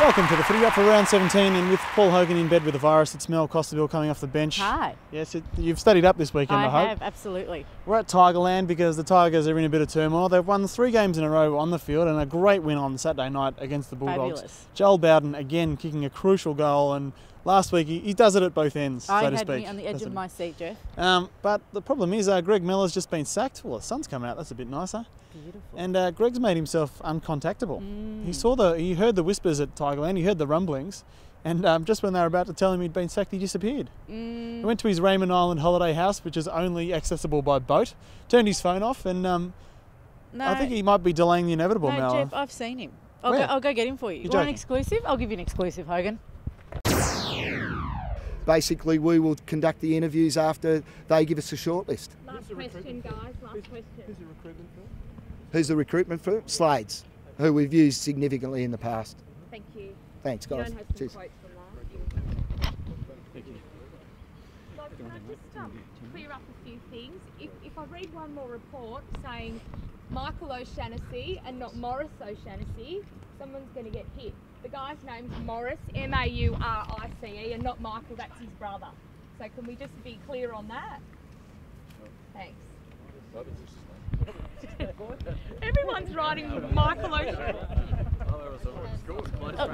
Welcome to the Footywrap for round 17, and with Paul Hogan in bed with a virus, it's Mel Costabile coming off the bench. Hi. Yes, you've studied up this weekend, I hope. I have, absolutely. We're at Tigerland because the Tigers are in a bit of turmoil. They've won 3 games in a row on the field and a great win on Saturday night against the Bulldogs. Fabulous. Joel Bowden again kicking a crucial goal, and last week he does it at both ends, so to speak. I had me on the edge of my seat, Jeff. But the problem is Greg Miller's just been sacked. Well, the sun's come out, that's a bit nicer. Beautiful. And Greg's made himself uncontactable. He heard the whispers at Tigerland, he heard the rumblings, and just when they were about to tell him he'd been sacked, he disappeared. He went to his Raymond Island holiday house, which is only accessible by boat, turned his phone off, and I think he might be delaying the inevitable now. No, Jeff, I've seen him. I'll go get him for you. You want an exclusive? I'll give you an exclusive, Hogan. Basically, we will conduct the interviews after they give us a shortlist. Last question, guys. Last question. Who's the recruitment firm? Who's the recruitment firm? Slades, who we've used significantly in the past. Thank you. Thanks, guys. You don't have some Cheers. quotes from that. Thank you. Guys, can I just clear up a few things? If I read one more report saying Michael O'Shaughnessy and not Morris O'Shaughnessy, someone's going to get hit. The guy's name's Morris, M-A-U-R-I-C-E, and not Michael, that's his brother. So can we just be clear on that? Thanks. Everyone's writing Michael O'Shaughnessy.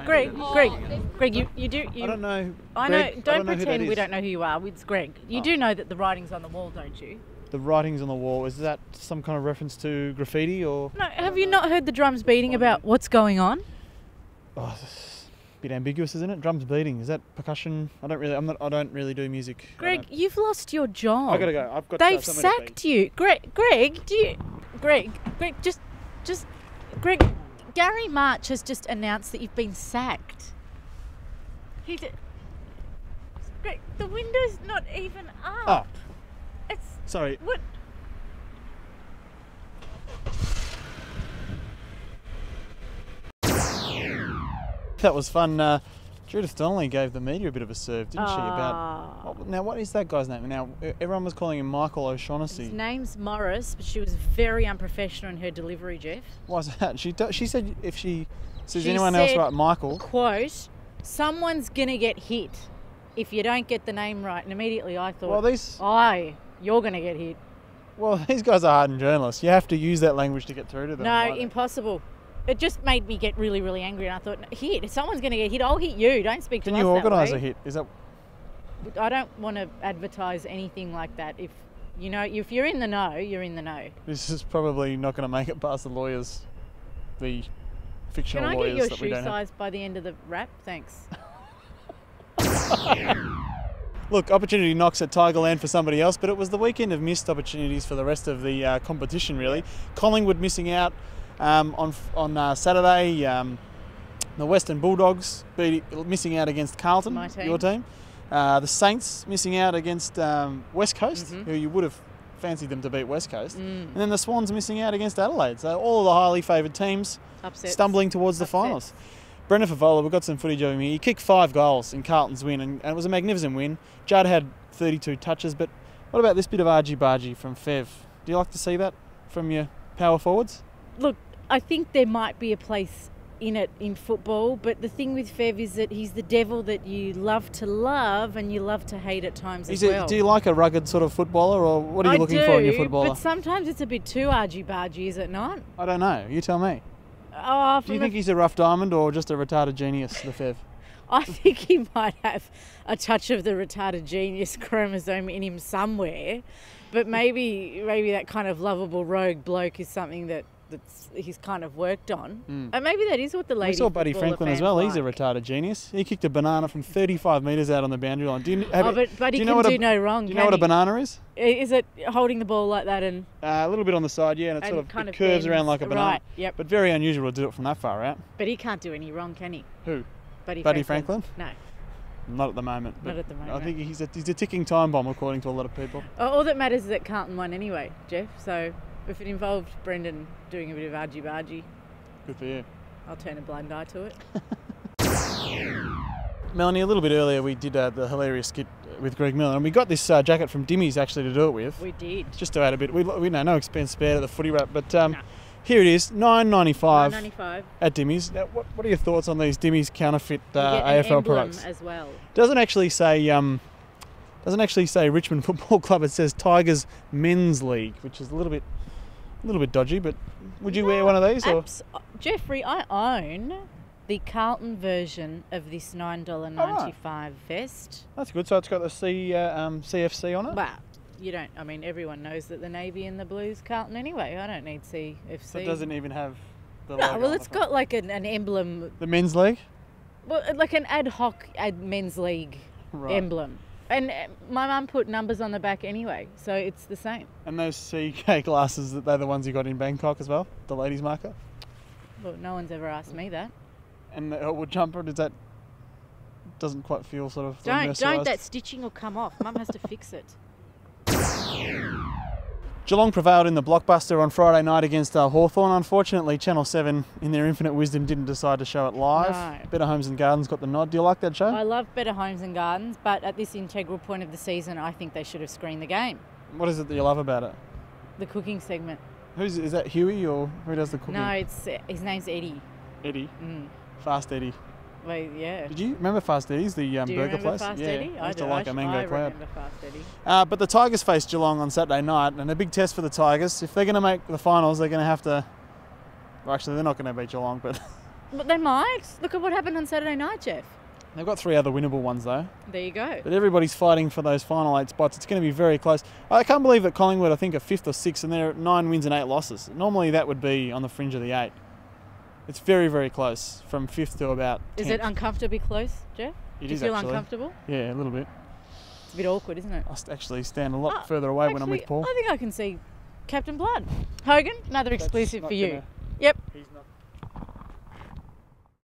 Greg, you do. I don't know. I know. Greg, Don't I know who that pretend we is. don't know who you are. It's Greg. You do know that the writing's on the wall, don't you? The writings on the wall, is that some kind of reference to graffiti or? No. Have you not heard the drums beating about what's going on? Oh, it's a bit ambiguous, isn't it? Drums beating. Is that percussion? I don't really do music. Greg, you've lost your job. I gotta go. I've got. They've somewhere to be. sacked you. Greg, Gary March has just announced that you've been sacked. Greg, the window's not even up. Oh, It's sorry. what? That was fun. Judith Donnelly gave the media a bit of a serve, didn't she? Now, what is that guy's name? Now, everyone was calling him Michael O'Shaughnessy. His name's Morris, but she was very unprofessional in her delivery, Jeff. Why's that? She said if she says She anyone else said, right, Michael. Quote, someone's gonna get hit if you don't get the name right. And immediately I thought, you're gonna get hit. Well, these guys are hardened journalists. You have to use that language to get through to them. No, impossible. It just made me get really, really angry, and I thought, hit. If someone's going to get hit, I'll hit you. Don't speak to us that way. Can you organise a hit? Is that? I don't want to advertise anything like that. If you're in the know, you're in the know. This is probably not going to make it past the lawyers, the fictional lawyers. Can I lawyers get your shoe size by the end of the wrap? Thanks. Look, opportunity knocks at Tigerland for somebody else, but it was the weekend of missed opportunities for the rest of the competition, really. Collingwood missing out on Saturday. The Western Bulldogs missing out against Carlton, my team. Your team. The Saints missing out against West Coast, who you would have fancied them to beat West Coast. And then the Swans missing out against Adelaide. So all of the highly favoured teams stumbling towards the finals. Brendan Favola, we've got some footage of him here. He kicked 5 goals in Carlton's win, and it was a magnificent win. Judd had 32 touches, but what about this bit of argy-bargy from Fev? Do you like to see that from your power forwards? Look, I think there might be a place in it in football, but the thing with Fev is that he's the devil that you love to love and you love to hate at times as well. Do you like a rugged sort of footballer, or what are you looking for in your footballer? But sometimes it's a bit too argy-bargy, is it not? I don't know. You tell me. Do you think he's a rough diamond or just a retarded genius, the Fev? I think he might have a touch of the retarded genius chromosome in him somewhere, but maybe that kind of lovable rogue bloke is something that's he's kind of worked on. And maybe that is what the lady. We saw Buddy Franklin as well. He's a retarded genius. He kicked a banana from 35 metres out on the boundary line. But Buddy can do no wrong. Do you know what a banana is? Is it holding the ball like that and a little bit on the side, yeah, and it sort of curves around like a banana. Right, yep. But very unusual to do it from that far out. But he can't do any wrong, can he? Who? Buddy Franklin? No. Not at the moment. Not at the moment. I think he's a ticking time bomb, according to a lot of people. All that matters is that Carlton won anyway, Jeff. So if it involved Brendan doing a bit of argy-bargy, good for you. I'll turn a blind eye to it. Melanie, a little bit earlier we did the hilarious skit with Greg Miller, and we got this jacket from Dimmy's actually to do it with. We did. Just to add a bit, we know no expense spared at the Footywrap, but Here it is, $9.95 $9.95. at Dimmies. Now, what are your thoughts on these Dimmies counterfeit You get an AFL emblem products? as well. Doesn't actually say Richmond Football Club. It says Tigers Men's League, which is a little bit dodgy. But would you wear one of these? Or? Jeffrey, I own the Carlton version of this $9.95 vest. That's good. So it's got the CFC on it. Well, you don't. I mean, everyone knows that the Navy and the Blues Carlton anyway. I don't need CFC. So it doesn't even have the No, logo well, on it's the front. got like an emblem. The Men's League. Well, like an ad hoc men's league emblem. And my mum put numbers on the back anyway, so it's the same. And those CK glasses, they're the ones you got in Bangkok as well, the ladies' marker. Well, no one's ever asked me that. And the Elwood jumper, doesn't quite feel sort of Don't, mercerised? that stitching will come off. Mum has to fix it. Geelong prevailed in the blockbuster on Friday night against Hawthorn. Unfortunately, Channel 7, in their infinite wisdom, didn't decide to show it live. No. Better Homes and Gardens got the nod. Do you like that show? I love Better Homes and Gardens, but at this integral point of the season, I think they should have screened the game. What is it that you love about it? The cooking segment. Is that Huey or who does the cooking? No, his name's Eddie. Eddie. Mm. Fast Eddie. Well, yeah. Did you remember Fast Eddie's, the Do you burger remember place? Fast yeah, Eddie? I used to do. like a mango I cloud. remember Fast Eddie. But the Tigers faced Geelong on Saturday night, and a big test for the Tigers. If they're going to make the finals, they're going to have to... Well, actually, they're not going to beat Geelong, but... But they might. Look at what happened on Saturday night, Jeff. They've got 3 other winnable ones, though. There you go. But everybody's fighting for those final 8 spots. It's going to be very close. I can't believe that Collingwood, I think, are 5th or 6th, and they're at 9 wins and 8 losses. Normally, that would be on the fringe of the 8. It's very, very close, from 5th to about 10th. Is it uncomfortably close, Jeff? It Do you is feel actually. uncomfortable? Yeah, a little bit. It's a bit awkward, isn't it? I actually stand a lot further away when I'm with Paul. I think I can see Captain Blood. Hogan, another exclusive for you. Yep. He's not